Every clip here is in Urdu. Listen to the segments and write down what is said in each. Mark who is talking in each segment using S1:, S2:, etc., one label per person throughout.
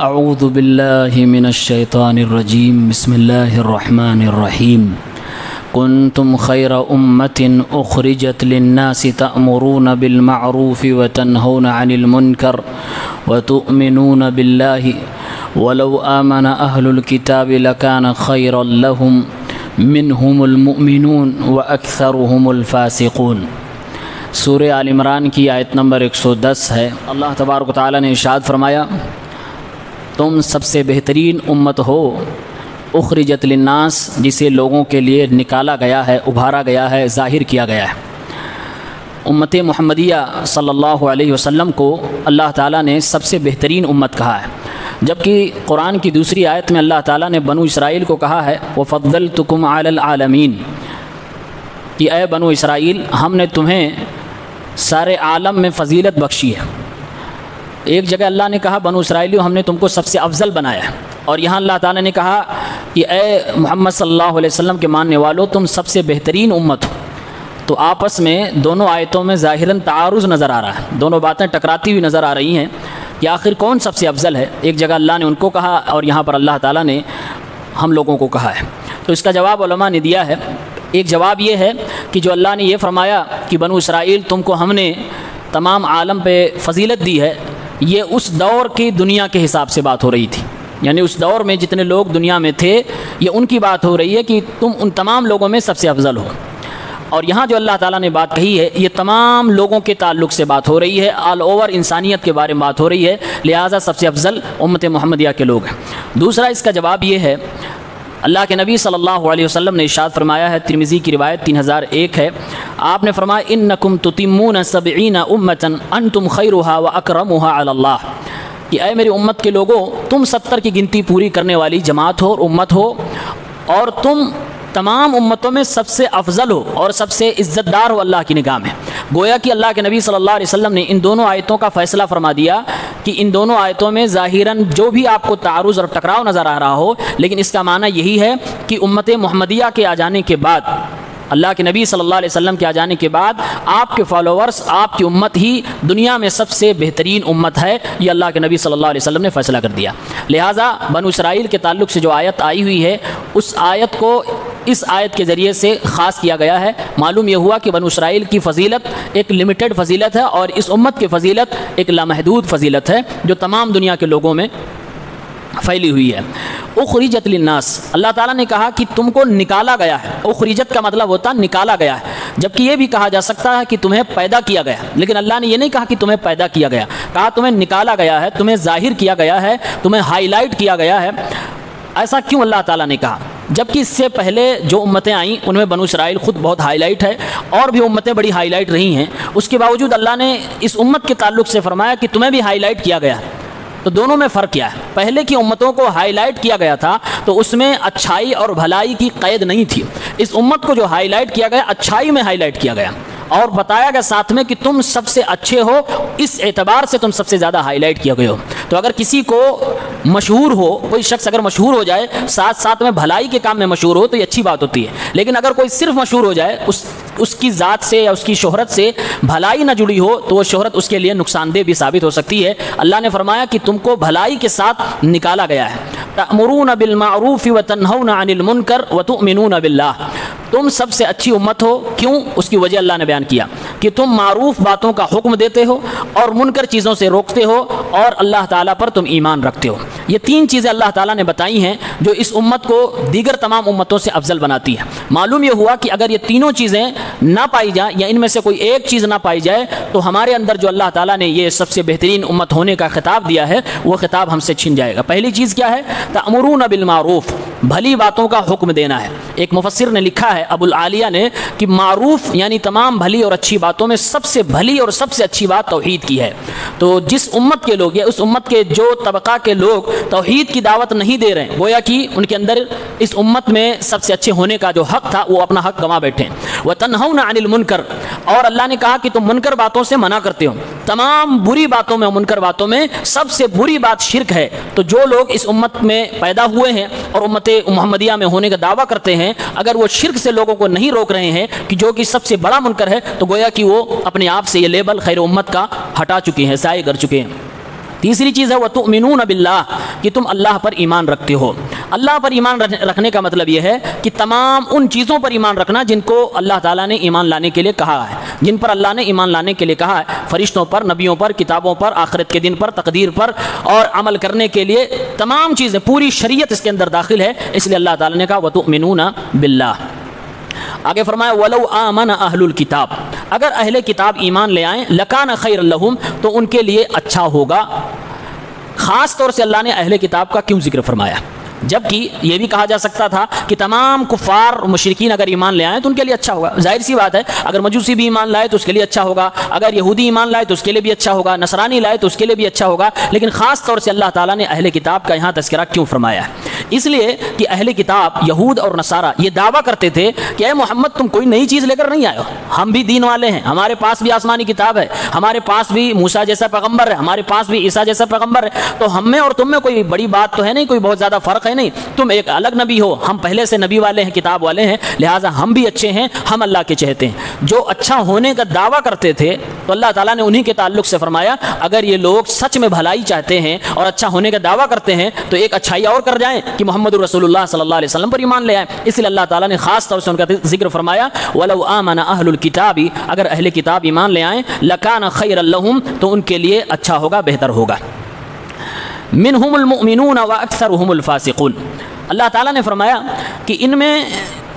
S1: اعوذ باللہ من الشیطان الرجیم بسم اللہ الرحمن الرحیم کنتم خیر امت اخرجت للناس تأمرون بالمعروف وتنہون عن المنکر وتؤمنون باللہ ولو آمن اہل الكتاب لکان خیرا لهم منہم المؤمنون واکثرهم الفاسقون۔ سورہ آل عمران کی آیت نمبر 110 ہے۔ اللہ تبارک و تعالیٰ نے ارشاد فرمایا، تم سب سے بہترین امت ہو، اخرجت للناس، جسے لوگوں کے لیے نکالا گیا ہے، ابھارا گیا ہے، ظاہر کیا گیا ہے۔ امت محمدیہ صلی اللہ علیہ وسلم کو اللہ تعالیٰ نے سب سے بہترین امت کہا ہے، جبکہ قرآن کی دوسری آیت میں اللہ تعالیٰ نے بنو اسرائیل کو کہا ہے وَفَضَّلْتُكُمْ عَلَى الْعَالَمِينَ، کہ اے بنو اسرائیل، ہم نے تمہیں سارے عالم میں فضیلت بخشی ہے۔ ایک جگہ اللہ نے کہا بنو اسرائیلیوں، ہم نے تم کو سب سے افضل بنایا ہے، اور یہاں اللہ تعالیٰ نے کہا کہ اے محمد صلی اللہ علیہ وسلم کے ماننے والوں، تم سب سے بہترین امت ہو۔ تو آپس میں دونوں آیتوں میں ظاہراً تعارض نظر آ رہا ہے، دونوں باتیں ٹکراتی ہوئی نظر آ رہی ہیں کہ آخر کون سب سے افضل ہے۔ ایک جگہ اللہ نے ان کو کہا اور یہاں پر اللہ تعالیٰ نے ہم لوگوں کو کہا ہے۔ تو اس کا جواب علماء نے دیا ہے۔ ایک جواب یہ ہے کہ جو اللہ نے یہ فرمایا کہ بنو اسرائیل تم کو ہم نے تمام عالم پہ فضیلت دی ہے، یہ اس دور کی دنیا کے حساب سے بات ہو رہی تھی، یعنی اس دور میں جتنے لوگ دنیا میں تھے، یہ ان کی بات ہو رہی ہے کہ تم ان تمام لوگوں میں سب سے افضل ہو۔ اور یہاں جو اللہ تعالیٰ نے بات کہی ہے، یہ تمام لوگوں کے تعلق سے بات ہو رہی ہے، آل اوور انسانیت کے بارے میں بات ہو رہی ہے، لہٰذا سب سے افضل امت محمدیہ کے لوگ ہیں۔ دوسرا اس کا جواب یہ ہے، اللہ کے نبی صلی اللہ علیہ وسلم نے ارشاد فرمایا ہے، ترمذی کی روایت 3001 ہے، آپ نے فرمایا انکم تتمون 70 امۃ انتم خیرھا واکرمھا علی اللہ، کہ اے میری امت کے لوگوں، تم 70 کی گنتی پوری کرنے والی جماعت ہو اور امت ہو، اور تم تمام امتوں میں سب سے افضل ہو اور سب سے عزت دار ہو اللہ کی نگاہ میں۔ گویا کہ اللہ کے نبی صلی اللہ علیہ وسلم نے ان دونوں آیتوں کا فیصلہ فرما دیا کہ ان دونوں آیتوں میں ظاہراً جو بھی آپ کو تعارض اور ٹکراؤ نظر آ رہا ہو، لیکن اس کا معنی یہی ہے کہ امت محمدیہ کے آ جانے کے بعد، اللہ کے نبی صلی اللہ علیہ وسلم کے آ جانے کے بعد، آپ کے فالوورز، آپ کی امت ہی دنیا میں سب سے بہترین امت ہے، یہ اللہ کے نبی صلی اللہ علیہ وسلم نے فیصلہ کر دیا۔ لہٰذا بنو اسرائیل کے تعلق سے جو آیت آئی ہوئی ہے، اس آیت کو اس آیت کے ذریعے سے خاص کیا گیا ہے۔ معلوم یہ ہوا کہ بنو اسرائیل کی فضیلت ایک لمیٹڈ فضیلت ہے، اور اس امت کی فضیلت ایک لامحدود فضیلت ہے جو تمام دنیا کے لوگوں میں پھیلی ہوئی ہے۔ اخرجت للناس، اللہ تعالیٰ نے کہا کہ تم کو نکالا گیا ہے۔ اخرجت کا مطلب ہوتا ہے نکالا گیا ہے، جبکہ یہ بھی کہا جا سکتا ہے کہ تمہیں پیدا کیا گیا، لیکن اللہ نے یہ نہیں کہا کہ تمہیں پیدا کیا گیا، کہا تمہیں نکالا گیا ہے، تمہیں ظاہر کیا گیا ہے، تمہیں ہائی لائٹ کیا گیا ہے۔ ایسا کیوں اللہ تعالیٰ نے کہا؟ جبکہ اس سے پہلے جو امتیں آئیں ان میں بنو اسرائیل خود بہت ہائی لائٹ ہے، اور بھی امتیں بڑی ہائی لائٹ رہی ہیں، اس کے باوجود اللہ نے اس امت کے تعلق سے فرمایا کہ تمہیں بھی ہائی لائٹ کیا گیا ہے۔ تو دونوں میں فرق کیا ہے؟ پہلے کی امتوں کو ہائی لائٹ کیا گیا تھا تو اس میں اچھائی اور بھلائی کی قید نہیں تھی۔ اس امت کو جو ہائی لائٹ کیا گیا، اچھائی میں ہائی لائٹ کیا گیا، اور بتایا گیا ساتھ میں کہ تم سب سے اچھے ہو، اس اعتبار سے تم سب سے زیادہ ہائی لائٹ کیا گئے ہو۔ تو اگر کسی کو مشہور ہو، کوئی شخص اگر مشہور ہو جائے، ساتھ ساتھ میں بھلائی کے کام میں مشہور ہو، تو یہ اچھی بات ہوتی ہے، لیکن اگر کوئی صرف مشہور ہو جائے، اس کی ذات سے یا اس کی شہرت سے بھلائی نہ جڑی ہو، تو وہ شہرت اس کے لیے نقصان دہ بھی ثابت ہو سکتی ہے۔ اللہ نے فرمایا کہ تم کو بھلائی کے ساتھ نکالا گیا ہے۔ تأمرون بالمعروف وتنہون عن المنکر وتؤمنون باللہ، تم سب سے اچھی امت ہو۔ کیوں؟ اس کی وجہ اللہ نے بیان کیا کہ تم معروف باتوں کا حکم دیتے ہو اور منکر چیزوں سے روکتے ہو، اور اللہ تعالیٰ پر تم ایمان رکھتے ہو۔ یہ تین چیزیں اللہ تعالیٰ نے بتائی ہیں جو اس امت کو دیگر تمام امتوں سے افضل بناتی ہے۔ معلوم یہ ہوا کہ اگر یہ تینوں چیزیں نہ پائی جائیں یا ان میں سے کوئی ایک چیز نہ پائی جائے، تو ہمارے اندر جو اللہ تعالیٰ نے یہ سب سے بہترین امت ہونے کا خطاب دیا ہے، وہ خطاب ہم سے چھن جائے گا۔ پہلی چیز کیا ہے؟ تأمرون بالمعروف، بھلی باتوں کا حکم دینا ہے۔ ایک مفسر نے لکھا ہے، ابو العالیہ نے، کہ معروف یعنی تمام بھلی اور اچھی باتوں میں سب سے بھلی اور سب سے اچھی بات توحید کی ہے۔ تو جس امت کے لوگ یا اس امت کے جو طبقہ کے لوگ توحید کی دعوت نہیں دے رہے ہیں، گویا کہ ان کے اندر اس امت میں سب سے اچھے ہونے کا جو حق تھا وہ اپنا حق گنوا بیٹھے ہیں۔ وَتَنْهَوْنَ عَنِ الْمُنْكَرِ، اور اللہ نے کہا کہ تم منکر باتوں سے منع کرتے ہو۔ تمام بری باتوں میں، منکر باتوں میں سب سے بری بات شرک ہے۔ تو جو لوگ اس امت میں پیدا ہوئے ہیں اور امت محمدیہ میں ہونے کا دعویٰ کرتے ہیں، اگر وہ شرک سے لوگوں کو نہیں روک رہے ہیں کہ جو کہ سب سے بڑا منکر ہے، تو گویا کہ وہ اپنے آپ سے یہ لیبل خیر امت کا ہٹا چکے ہیں، ضائع کر چکے ہیں۔ تیسری چیز ہے وَتُؤْمِنُونَ بِاللَّهِ کہ تم اللہ پر ایمان رکھتے ہو۔ اللہ پر ایمان رکھنے کا مطلب یہ ہے کہ تمام ان چیزوں پر ایمان رکھنا جن کو اللہ تعالیٰ نے ایمان لانے کے لیے کہا ہے، جن پر اللہ نے ایمان لانے کے لیے کہا ہے، فرشتوں پر، نبیوں پر، کتابوں پر، آخرت کے دن پر، تقدیر پر، اور عمل کرنے کے لیے تمام چیزیں، پوری شریعت اس کے اندر داخل ہے، اس لیے اللہ تعالیٰ نے کہا وَتُؤْمِنُونَ بِاللَّهِ۔ آگے فرمایا وَلَوْ آمَنَ أَهْلُ الْكِتَابِ اگر اہل کتاب ایمان لے آئیں لَكَانَ خَيْرًا لَهُمْ تو ان کے لیے اچھا ہوگا۔ خاص طور سے اللہ نے اہل کتاب کا کیوں ذکر فرمایا؟ جبکہ یہ بھی کہا جا سکتا تھا کہ تمام کفار و مشرکین اگر ایمان لے آئیں تو ان کے لیے اچھا ہوگا، ظاہر سی بات ہے، اگر مجوسی بھی ایمان لائے تو اس کے لیے اچھا ہوگا، اگر یہودی ایمان لائے تو اس کے لیے بھی اچھا ہوگا، نصرانی لائے تو اس کے لیے بھی اچھا ہوگا، لیکن خاص طور سے اللہ تعالیٰ نے اہل کتاب کا یہاں تذکرہ کیوں فرمایا ہے؟ اس لیے کہ اہل کتاب یہود اور نصارہ یہ دعویٰ کرتے تھے کہ اے محمد تم کوئی نئی چیز لے کر نہیں آئے ہو، ہم بھی دین والے ہیں، ہمارے پاس بھی آسمانی کتاب ہے، ہمارے پاس بھی موسیٰ جیسا پیغمبر ہے، ہمارے پاس بھی عیسیٰ جیسا پیغمبر ہے، تو ہم میں اور تم میں کوئی بڑی بات تو ہے نہیں، کوئی بہت زیادہ فرق ہے نہیں، تم ایک الگ نبی ہو، ہم پہلے سے نبی والے ہیں، کتاب والے ہیں، لہٰذا ہم بھی اچھے ہیں، ہم اللہ کے چہتے ہیں۔ جو اچھا ہونے کا دعویٰ کرتے تھے تو اللہ تعالیٰ نے انہی کے تعلق سے فرمایا اگر یہ لوگ سچ میں بھلائی چاہتے ہیں اور اچھا ہونے کا دعویٰ کرتے ہیں تو ایک اچھائی اور کر جائیں کہ محمد رسول اللہ صلی اللہ علیہ وسلم پر ایمان لے آئیں، اس لیے اللہ تعالیٰ نے خاص طور سے ان کا ذکر فرمایا وَلَوْ آمَنَ أَهْلُ الْكِتَابِ اگر اہل کتاب ایمان لے آئیں لَكَانَ خَيْرًا لَهُمْ تو ان کے لیے اچھا ہوگا، بہتر ہوگا۔ مِنْهُمُ الْمُؤْمِنُونَ وَأَكْثَرُهُمُ الْفَاسِقُونَ اللہ تعالیٰ نے فرمایا کہ ان میں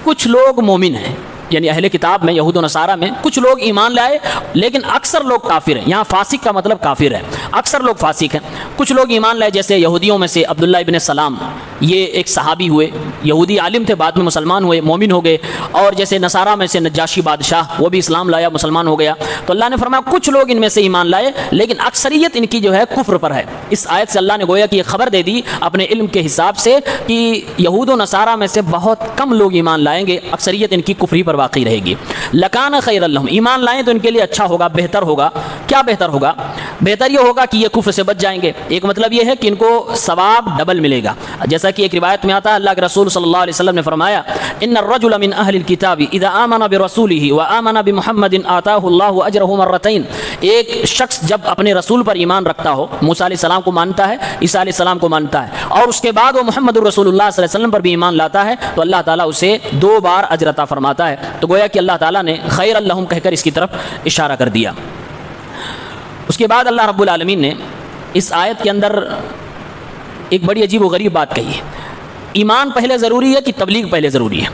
S1: کچھ لوگ مومن ہیں، یعنی اہل کتاب میں، یہود و نصارہ میں کچھ لوگ ایمان لائے لیکن اکثر لوگ کافر ہیں، یہاں فاسق کا مطلب کافر ہے، اکثر لوگ فاسق ہیں۔ کچھ لوگ ایمان لائے جیسے یہودیوں میں سے عبداللہ ابن سلام، یہ ایک صحابی ہوئے، یہودی عالم تھے، بعد میں مسلمان ہوئے، مومن ہو گئے، اور جیسے نصارہ میں سے نجاشی بادشاہ، وہ بھی اسلام لایا، مسلمان ہو گیا۔ تو اللہ نے فرمایا کچھ لوگ ان میں سے ایمان لائے لیکن اکثریت ان کی جو ہے کفر پر ہے۔ اس آیت سے اللہ نے گویا کہ یہ خبر دے دی اپنے علم کے حساب سے کہ یہود و نصارہ میں سے بہت کم لوگ ایمان لائیں گے، اکثریت ان کی کفری پر باقی رہے گی۔ لکان خیر لہم ایمان لائیں تو ان کے لیے اچھا ہوگا، بہتر ہوگا۔ کیا بہتر ہوگا؟ بہتر یہ ہوگا کہ یہ کفر سے بچ جائیں گے۔ ایک مطلب یہ ہے کہ ان کو ثواب ڈبل ملے گا، جیسا کہ ایک روایت میں آتا ہے اللہ کے رسول صلی اللہ علیہ وسلم نے فرمایا ان الرجل من اہل الکتاب اذا آمن برسولہ وآمن بمحمد آتاہ اللہ اجرہ مرتین، ایک شخص جب اپنے رسول پر ایمان رکھتا ہو، موسیٰ علیہ السلام کو مانتا ہے، عیسیٰ علیہ السلام کو مانتا ہے، اور اس کے بعد وہ محمد رسول اللہ صلی اللہ علیہ وسلم پر بھی ایمان لاتا ہے تو اللہ تعالیٰ اسے 2 بار اجر عطا فرماتا ہے۔ تو گویا کہ اللہ تعالیٰ نے خیر اللہم کہہ کر اس کی طرف اشارہ کر دیا۔ اس کے بعد اللہ رب العالمین نے اس آیت کے اندر ایک بڑی عجیب و غریب بات کہی ہے۔ ایمان پہلے ضروری ہے کہ تبلیغ پہلے ضروری ہے؟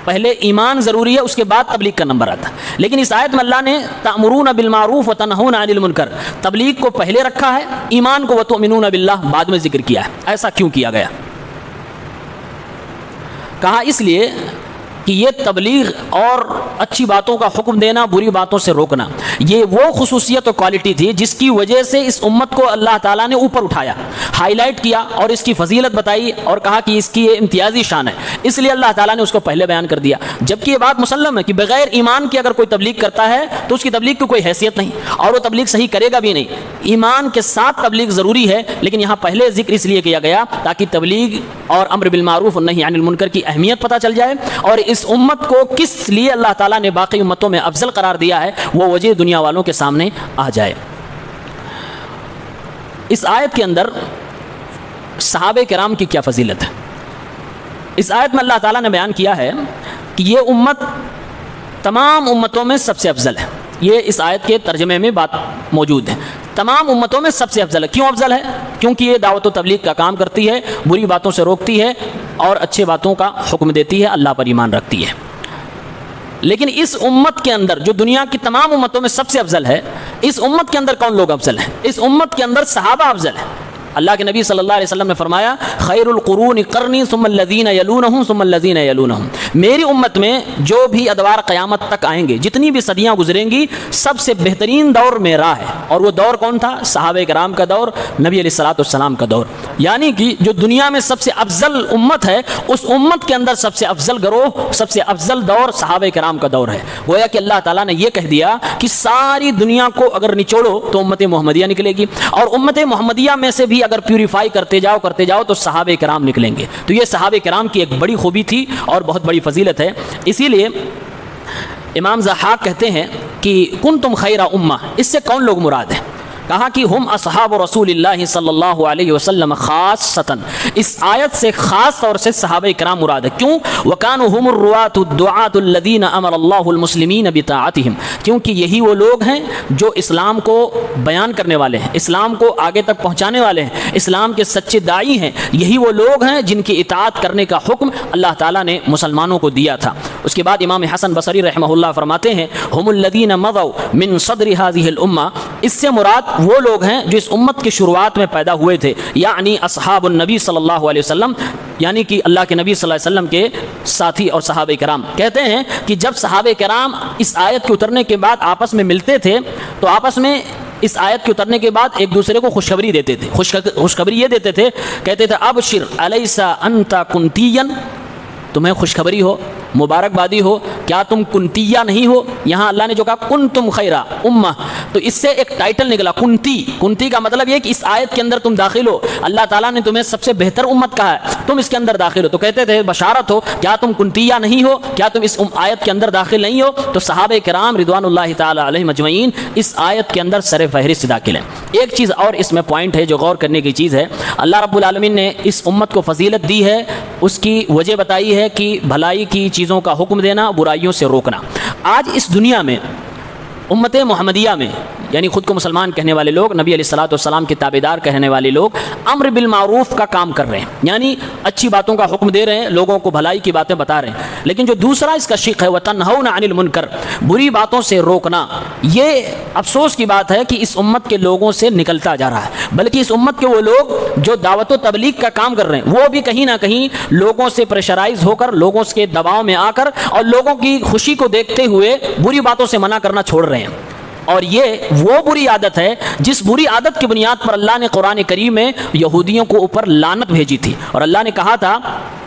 S1: پہلے ایمان ضروری ہے، اس کے بعد تبلیغ کا نمبر آتا ہے، لیکن اس آیت میں اللہ نے تأمرون بالمعروف وتنہون عن المنکر، تبلیغ کو پہلے رکھا ہے، ایمان کو وتؤمنون باللہ بعد میں ذکر کیا ہے۔ ایسا کیوں کیا گیا؟ کہا اس لیے کہ یہ تبلیغ اور اچھی باتوں کا حکم دینا، بری باتوں سے روکنا، یہ وہ خصوصیت و کوالٹی تھی جس کی وجہ سے اس امت کو اللہ تعالیٰ نے اوپر اٹھایا، ہائی لائٹ کیا اور اس کی فضیلت بتائی اور کہا کہ اس کی یہ امتیازی شان ہے، اس لیے اللہ تعالیٰ نے اس کو پہلے بیان کر دیا۔ جبکہ یہ بات مسلم ہے کہ بغیر ایمان کے اگر کوئی تبلیغ کرتا ہے تو اس کی تبلیغ کی کوئی حیثیت نہیں اور وہ تبلیغ صحیح کرے گا بھی نہیں۔ ایمان کے ساتھ تبلیغ ضروری ہے، لیکن یہاں پہلے ذکر اس لیے کیا گیا تاکہ تبلیغ اور امر بالمعروف اور نہی عن المنکر کی اہمیت پتہ چل جائے اور اس امت کو کس لیے اللہ تعالیٰ نے باقی امتوں میں افضل قرار دیا ہے وہ وجہ دنیا والوں کے سامنے آ جائے۔ اس آیت کے اندر صحابہ کرام کی کیا فضیلت ہے؟ اس آیت میں اللہ تعالیٰ نے بیان کیا ہے کہ یہ امت تمام امتوں میں سب سے افضل ہے۔ یہ اس آیت کے ترجمے میں بات موجود ہے، تمام امتوں میں سب سے افضل ہے۔ کیوں افضل ہے؟ کیونکہ یہ دعوت و تبلیغ کا کام کرتی ہے، بری باتوں سے روکتی ہے اور اچھے باتوں کا حکم دیتی ہے، اللہ پر ایمان رکھتی ہے۔ لیکن اس امت کے اندر جو دنیا کی تمام امتوں میں سب سے افضل ہے، اس امت کے اندر کون لوگ افضل ہیں؟ اس امت کے اندر صحابہ افضل ہیں۔ اللہ کے نبی صلی اللہ علیہ وسلم نے فرمایا خیر القرون قرنی ثم الذین یلونہم ثم الذین یلونہم، میری امت میں جو بھی ادوار قیامت تک آئیں گے، جتنی بھی صدیاں گزریں گی، سب سے بہترین دور میرا ہے۔ اور وہ دور کون تھا؟ صحابہ کرام کا دور، نبی علیہ الصلوۃ والسلام کا دور۔ یعنی کہ جو دنیا میں سب سے افضل امت ہے، اس امت کے اندر سب سے افضل گروہ، سب سے افضل دور صحابہ کرام کا دور ہے۔ گویا کہ اللہ تعالیٰ نے یہ کہہ دیا کہ ساری دنیا کو اگر نچوڑو تو امت محمدیہ نکلے گی، اور امت محمدیہ میں سے بھی اگر پیوریفائی کرتے جاؤ تو صحابہ کرام نکلیں گے۔ تو یہ صحابہ کرام کی ایک بڑی خوبی تھی اور بہت بڑی فضیلت ہے۔ اسی لیے امام ضحاک کہتے ہیں کہ کنتم خیر امہ، اس سے کون لوگ مراد ہیں؟ کہا کہ ہم اصحاب رسول اللہ صلی اللہ علیہ وسلم خاصتاً، اس آیت سے خاص طور سے صحابہ کرام مراد ہے. کیوں؟ وَكَانُوا هُمُ الرُّوَاةُ الدُّعَاةُ الَّذِينَ أَمَرَ اللَّهُ الْمُسْلِمِينَ بِطَاعَتِهِمْ، کیونکہ یہی وہ لوگ ہیں جو اسلام کو بیان کرنے والے ہیں، اسلام کو آگے تک پہنچانے والے ہیں، اسلام کے سچے داعی ہیں. یہی وہ لوگ ہیں جن کی اطاعت کرنے کا حکم اللہ تعالیٰ نے مسلمانوں کو دیا تھا. اس کے بعد امام حسن بصری رحمہ اللہ فرماتے ہیں ہم الذین مضوا من صدر هذه الامہ، اس سے مراد وہ لوگ ہیں جو اس امت کی شروعات میں پیدا ہوئے تھے، یعنی اصحاب النبی صلی اللہ علیہ وسلم، یعنی کہ اللہ کے نبی صلی اللہ علیہ وسلم کے ساتھی اور صحابہ کرام. کہتے ہیں کہ جب صحابہ کرام اس آیت کے اترنے کے بعد آپس میں ملتے تھے تو آپس میں اس آیت کے اترنے کے بعد ایک دوسرے کو خوشخبری دیتے تھے. خوشخبری یہ دیتے تھے، کہتے تھے ابشر الیس انت کنتیا، تمہیں خوشخبری ہو، مبارکبادی ہو، کیا تم کنتیہ نہیں ہو؟ یہاں اللہ نے جو کہا کنتم خیرا امہ، تو اس سے ایک ٹائٹل نکلا کنتی کا مطلب یہ کہ اس آیت کے اندر تم داخل ہو، اللہ تعالیٰ نے تمہیں سب سے بہتر امت کہا ہے، تم اس کے اندر داخل ہو. تو کہتے تھے بشارت ہو، کیا تم کنتیہ نہیں ہو، کیا تم اس آیت کے اندر داخل نہیں ہو؟ تو صحابہ کرام رضوان اللہ تعالی علیہم اجمعین اس آیت کے اندر سر فہرست داخل ہیں. ایک چیز اور اس میں پوائنٹ ہے جو غور کرنے کی چیز ہے، اللہ رب العالمین نے اس امت کو فضیلت دی ہے، اس کی وجہ بتائی ہے کہ بھلائی کی چیزوں کا حکم دینا، برائیوں سے روکنا. آج اس دنیا میں امت محمدیہ میں، یعنی خود کو مسلمان کہنے والے لوگ، نبی علیہ الصلوۃ والسلام کے تابعدار کہنے والے لوگ امر بالمعروف کا کام کر رہے ہیں، یعنی اچھی باتوں کا حکم دے رہے ہیں، لوگوں کو بھلائی کی باتیں بتا رہے ہیں. لیکن جو دوسرا اس کا شق ہے وَتَنْهَوْنَ عَنِ الْمُنْكَرِ، بری باتوں سے روکنا، یہ افسوس کی بات ہے کہ اس امت کے لوگوں سے نکلتا جا رہا ہے. بلکہ اس امت کے وہ لوگ جو دعوت و تبلیغ کا کام کر رہے ہیں وہ بھی کہیں نہ کہیں لوگوں سے پریشرائز ہو کر، لوگوں کے دباؤ میں آ کر اور لوگوں کی خوشی کو دیکھتے ہوئے بری باتوں سے منع کرنا چھوڑ رہے ہیں. اور یہ وہ بری عادت ہے جس بری عادت کی بنیاد پر اللہ نے قرآن کریم میں یہودیوں کو اوپر لعنت بھیجی تھی، اور اللہ نے کہا تھا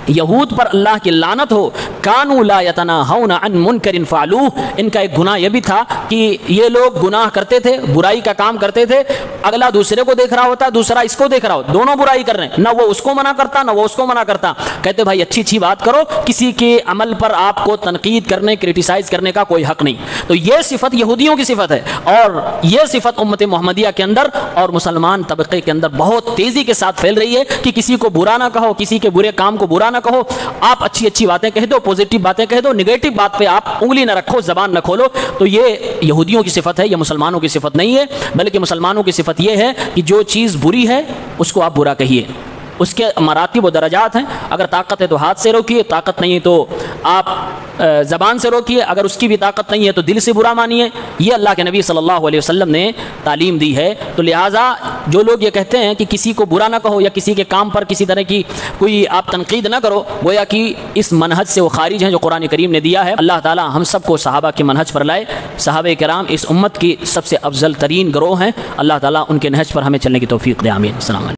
S1: یہود پر اللہ کی لعنت ہو، کانوا لا یتناہون عن منکر فعلوہ. ان کا ایک گناہ یہ بھی تھا کہ یہ لوگ گناہ کرتے تھے، برائی کا کام کرتے تھے، اگلا دوسرے کو دیکھ رہا ہوتا، دوسرا اس کو دیکھ رہا ہو، دونوں برائی کر رہے ہیں، نہ وہ اس کو منع کرتا نہ وہ اس کو منع کرتا. کہتے بھائی اچھی بات کرو، کسی کے عمل پر آپ کو تنقید کرنے، کرٹیسائز کرنے کا کوئی حق نہیں. تو یہ صفت یہودیوں کی صفت ہے، اور یہ صفت امت محمدیہ کے اندر اور مسلمان طبقے کے اندر بہت تیزی کے ساتھ پھیل رہی ہے کہ کسی کو برا نہ کہو، کسی کے برے کام کو برا نہ کہو، آپ اچھی باتیں کہہ دو، پوزیٹو باتیں کہہ دو، نیگیٹو بات پہ آپ انگلی نہ رکھو، زبان نہ کھولو. تو یہ یہودیوں کی صفت ہے، یہ مسلمانوں کی صفت نہیں ہے. بلکہ مسلمانوں کی صفت یہ ہے کہ جو چیز بری ہے اس کو آپ برا کہیے. اس کے مراتب و درجات ہیں، اگر طاقت ہے تو ہاتھ سے روکیے، طاقت نہیں ہے تو آپ زبان سے روکیے، اگر اس کی بھی طاقت نہیں ہے تو دل سے برا مانیے. یہ اللہ کے نبی صلی اللہ علیہ وسلم نے تعلیم دی ہے. تو لہٰذا جو لوگ یہ کہتے ہیں کہ کسی کو برا نہ کہو یا کسی کے کام پر کسی طرح کی کوئی آپ تنقید نہ کرو، گویا کہ اس منہج سے وہ خارج ہیں جو قرآن کریم نے دیا ہے. اللہ تعالی ہم سب کو صحابہ کے منہج پر لائے. صحابہ کرام اس امت کی سب سے افضل ترین گروہ ہیں. اللہ تعالی ان کے نہج پر ہمیں چلنے کی توفیق دے. آمین. السلام علیکم.